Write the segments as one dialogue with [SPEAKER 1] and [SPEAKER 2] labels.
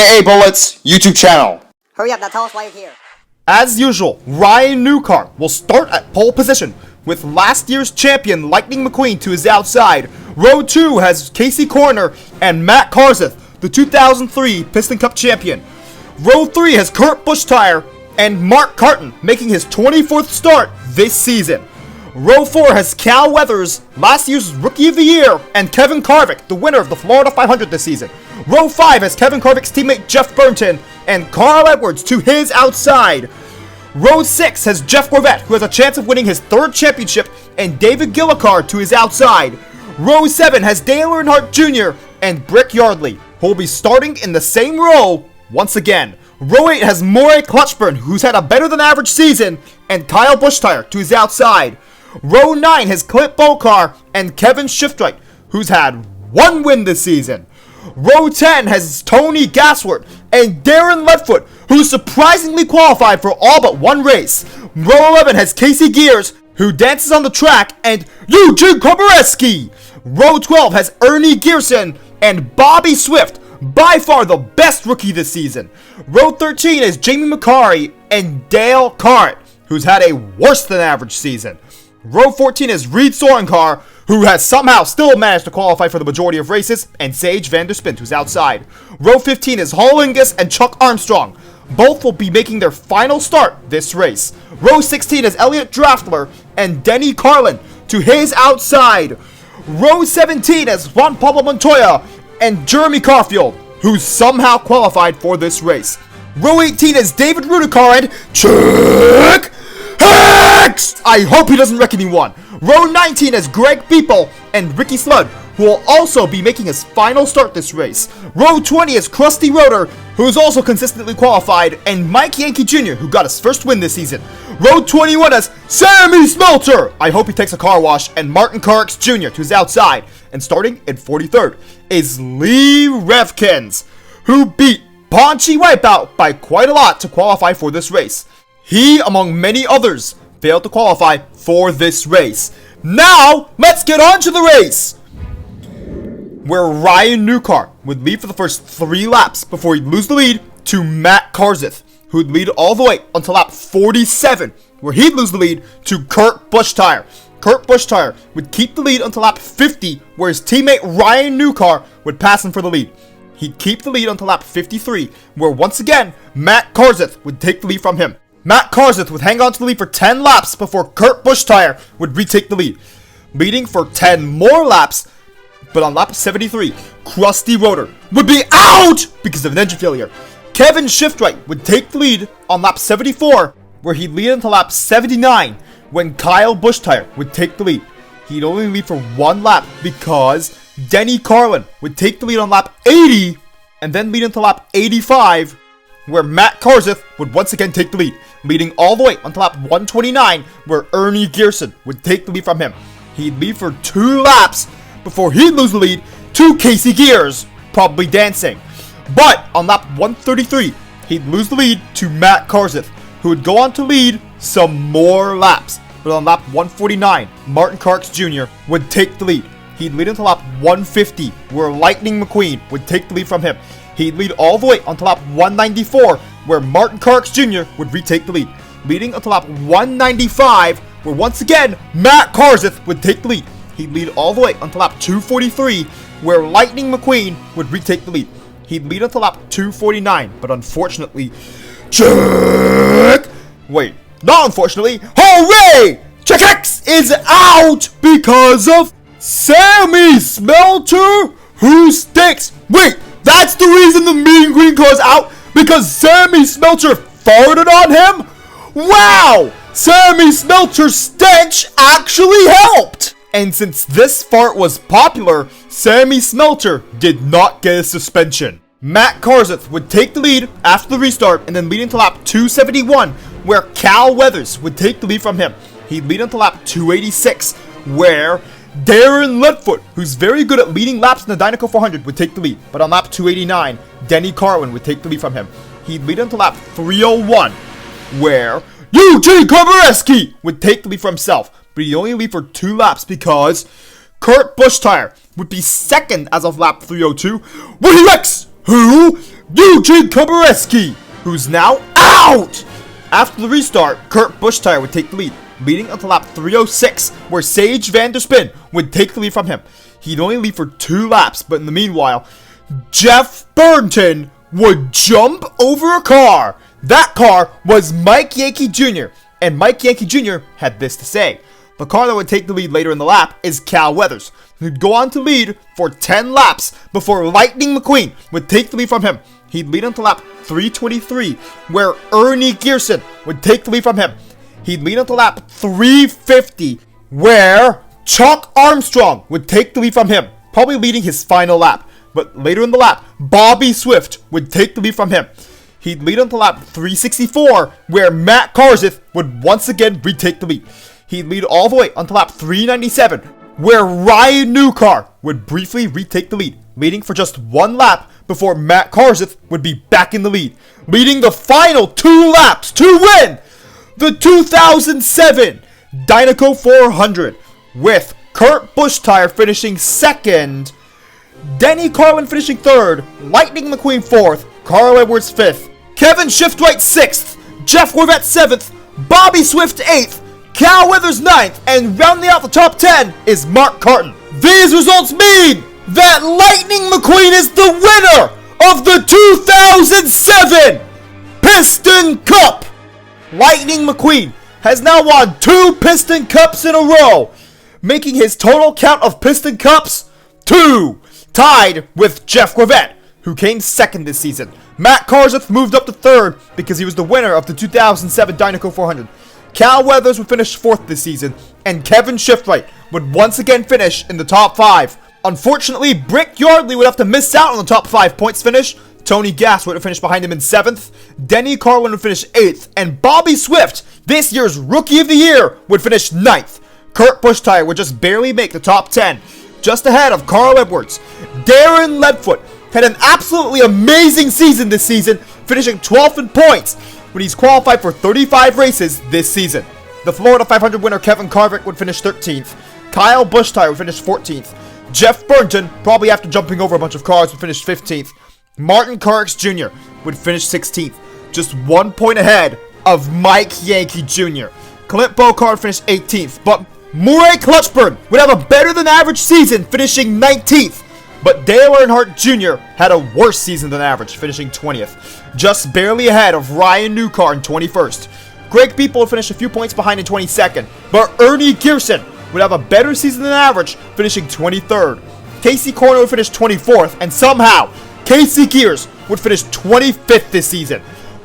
[SPEAKER 1] AA Bullets YouTube channel.
[SPEAKER 2] Hurry up, now tell us why you're here.
[SPEAKER 3] As usual, Ryan Newcar will start at pole position with last year's champion Lightning McQueen to his outside. Row 2 has Casey Corner and Matt Karseth, the 2003 Piston Cup champion. Row 3 has Kurt Busch-Tire and Mark Carton making his 24th start this season. Row 4 has Cal Weathers, last year's Rookie of the Year, and Kevin Karvik, the winner of the Florida 500 this season. Row 5 has Kevin Karvik's teammate Jeff Burnton and Carl Edwards to his outside. Row 6 has Jeff Gorvette, who has a chance of winning his third championship, and David Gillicar to his outside. Row 7 has Dale Earnhardt Jr. and Brick Yardley, who will be starting in the same row once again. Row 8 has Morey Clutchburn, who's had a better than average season, and Kyle Busch-Tire to his outside. Row 9 has Clint Bokar and Kevin Shiftright, who's had one win this season. Row 10 has Tony Gassworth and Darren Ledfoot, who surprisingly qualified for all but one race. Row 11 has Casey Gears, who dances on the track, and Eugene Komareski. Row 12 has Ernie Gearson and Bobby Swift, by far the best rookie this season. Row 13 is Jamie McCarry and Dale Carrett, who's had a worse than average season. Row 14 is Reed Sorenkar, who has somehow still managed to qualify for the majority of races, and Sage Vanderspint, who's outside. Row 15 is Hall Ingus and Chuck Armstrong. Both will be making their final start this race. Row 16 is Elliot Draftler and Denny Carlin to his outside. Row 17 is Juan Pablo Montoya and Jeremy Carfield, who somehow qualified for this race. Row 18 is David Rudikar and Chuck Hicks! I hope he doesn't wreck anyone. Row 19 is Greg Beeple and Ricky Slood, who will also be making his final start this race. Row 20 is Krusty Roeder, who is also consistently qualified, and Mike Yankee Jr., who got his first win this season. Row 21 is Sammy Smelter, I hope he takes a car wash, and Martin Carrix Jr. to his outside. And starting in 43rd is Lee Revkins, who beat Paunchy Wipeout by quite a lot to qualify for this race. He, among many others, failed to qualify for this race. Now, let's get on to the race, where Ryan Newcar would lead for the first 3 laps before he'd lose the lead to Matt Karseth, who would lead all the way until lap 47, where he'd lose the lead to Kurt Busch-Tire. Kurt Busch-Tire would keep the lead until lap 50, where his teammate Ryan Newcar would pass him for the lead. He'd keep the lead until lap 53, where once again, Matt Karseth would take the lead from him. Matt Karseth would hang on to the lead for 10 laps before Kurt Busch-Tire would retake the lead, leading for 10 more laps. But on lap 73, Krusty Roeder would be out because of an engine failure. Kevin Shiftright would take the lead on lap 74, where he'd lead until lap 79, when Kyle Busch-Tire would take the lead. He'd only lead for 1 lap because Denny Carlin would take the lead on lap 80, and then lead until lap 85, where Matt Karseth would once again take the lead, leading all the way until lap 129, where Ernie Gearson would take the lead from him. He'd lead for 2 laps before he'd lose the lead to Casey Gears, probably dancing. But on lap 133, he'd lose the lead to Matt Karseth, who would go on to lead some more laps. But on lap 149, Martin Carrix Jr. would take the lead. He'd lead until lap 150, where Lightning McQueen would take the lead from him. He'd lead all the way until lap 194, where Martin Carrix Jr. would retake the lead, leading until lap 195, where once again, Matt Karseth would take the lead. He'd lead all the way until lap 243, where Lightning McQueen would retake the lead. He'd lead until lap 249, but unfortunately, not unfortunately, hooray! Chuck X is out because of Sammy Smelter, who stinks. Wait, that's the reason the mean green car's out? Because Sammy Smelter farted on him? Wow! Sammy Smelter's stench actually helped! And since this fart was popular, Sammy Smelter did not get a suspension. Matt Karseth would take the lead after the restart and then lead into lap 271, where Cal Weathers would take the lead from him. He'd lead into lap 286, where Darren Ledfoot, who's very good at leading laps in the Dinoco 400, would take the lead. But on lap 289, Denny Carlin would take the lead from him. He'd lead into lap 301, where Eugene Komareski would take the lead for himself. But he'd only lead for 2 laps because Kurt Busch-Tire would be second as of lap 302, where he wrecks who? Eugene Komareski, who's now out! After the restart, Kurt Buschtire would take the lead, leading until lap 306, where Sage Vanderspin would take the lead from him. He'd only lead for 2 laps, but in the meanwhile, Jeff Burton would jump over a car. That car was Mike Yankee Jr., and Mike Yankee Jr. had this to say. The car that would take the lead later in the lap is Cal Weathers, who'd go on to lead for 10 laps before Lightning McQueen would take the lead from him. He'd lead until lap 323, where Ernie Gearson would take the lead from him. He'd lead until lap 350, where Chuck Armstrong would take the lead from him, probably leading his final lap. But later in the lap, Bobby Swift would take the lead from him. He'd lead until lap 364, where Matt Kenseth would once again retake the lead. He'd lead all the way until lap 397, where Ryan Newcar would briefly retake the lead, leading for just 1 lap before Matt Kenseth would be back in the lead, leading the final 2 laps to win the 2007 Dinoco 400, with Kurt Buschtire finishing 2nd, Denny Carlin finishing 3rd, Lightning McQueen 4th, Carl Edwards 5th, Kevin Shiftwright 6th, Jeff Gorvette 7th, Bobby Swift 8th, Cal Weathers 9th, and rounding out the top 10 is Mark Carton. These results mean that Lightning McQueen is the winner of the 2007 Piston Cup. Lightning McQueen has now won 2 Piston Cups in a row, making his total count of Piston Cups 2, tied with Jeff Gorvette, who came 2nd this season. Matt Kenseth moved up to 3rd because he was the winner of the 2007 Dinoco 400. Cal Weathers would finish 4th this season, and Kevin Shiftwright would once again finish in the top 5. Unfortunately, Brick Yardley would have to miss out on the top 5 points finish. Tony Gass would have finished behind him in 7th. Denny Carlin would finish 8th, and Bobby Swift, this year's Rookie of the Year, would finish 9th. Kurt Buschtire would just barely make the top 10, just ahead of Carl Edwards. Darren Ledfoot had an absolutely amazing season this season, finishing 12th in points when he's qualified for 35 races this season. The Florida 500 winner Kevin Carvick would finish 13th. Kyle Buschtire would finish 14th. Jeff Burton, probably after jumping over a bunch of cars, would finish 15th. Martin Carrix Jr. would finish 16th, just 1 point ahead of Mike Yankee Jr. Clint Bocard finished 18th, but Murray Clutchburn would have a better than average season, finishing 19th. But Dale Earnhardt Jr. had a worse season than average, finishing 20th, just barely ahead of Ryan Newcar in 21st. Greg Beeple would finish a few points behind in 22nd, but Ernie Gearson would have a better season than average, finishing 23rd. Casey Corner would finish 24th, and somehow, Casey Gears would finish 25th this season,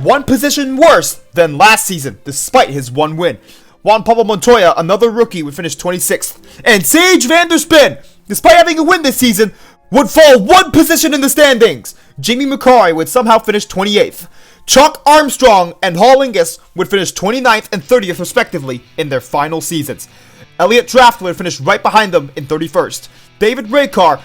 [SPEAKER 3] 1 position worse than last season, despite his 1 win. Juan Pablo Montoya, another rookie, would finish 26th, and Sage Vanderspin, despite having a win this season, would fall 1 position in the standings. Jamie McCarry would somehow finish 28th. Chuck Armstrong and Hall Ingus would finish 29th and 30th respectively in their final seasons. Elliott Draft would finish right behind them in 31st. David Raycar,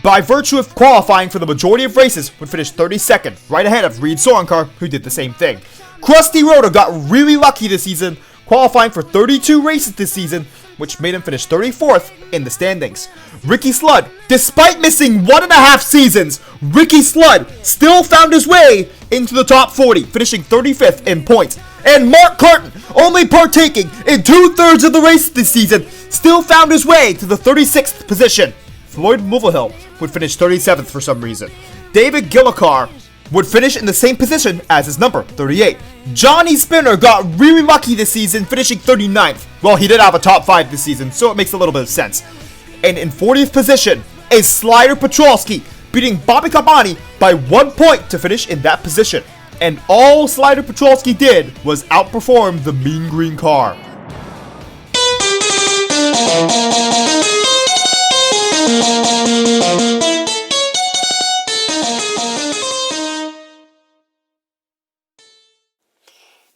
[SPEAKER 3] by virtue of qualifying for the majority of races, would finish 32nd, right ahead of Reed Sorenkar, who did the same thing. Krusty Rhoda got really lucky this season, qualifying for 32 races this season, which made him finish 34th in the standings. Ricky Sludd, despite missing 1.5 seasons, Ricky Sludd still found his way into the top 40, finishing 35th in points. And Mark Carton, only partaking in 2/3 of the race this season, still found his way to the 36th position. Floyd Mulvihill would finish 37th for some reason. David Gillicar would finish in the same position as his number, 38. Johnny Spinner got really lucky this season, finishing 39th. Well, he did have a top 5 this season, so it makes a little bit of sense. And in 40th position is Slider Petrolsky, beating Bobby Carboni by 1 point to finish in that position. And all Slider Petrolsky did was outperform the Mean Green car.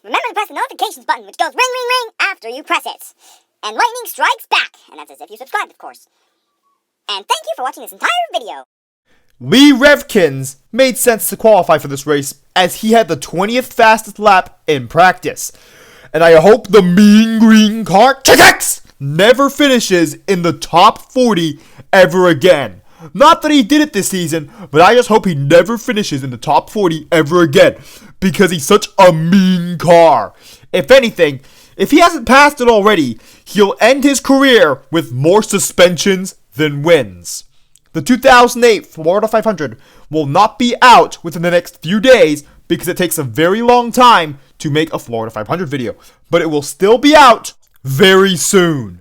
[SPEAKER 2] Remember to press the notifications button, which goes ring, ring, ring after you press it. And lightning strikes back, and that's as if you subscribed, of course. And thank you for watching this entire video.
[SPEAKER 3] Lee Revkins made sense to qualify for this race, as he had the 20th fastest lap in practice. And I hope the Mean Green car never finishes in the top 40 ever again. Not that he did it this season, but I just hope he never finishes in the top 40 ever again, because he's such a mean car. If anything, if he hasn't passed it already, he'll end his career with more suspensions than wins. The 2008 Florida 500 will not be out within the next few days because it takes a very long time to make a Florida 500 video, but it will still be out very soon.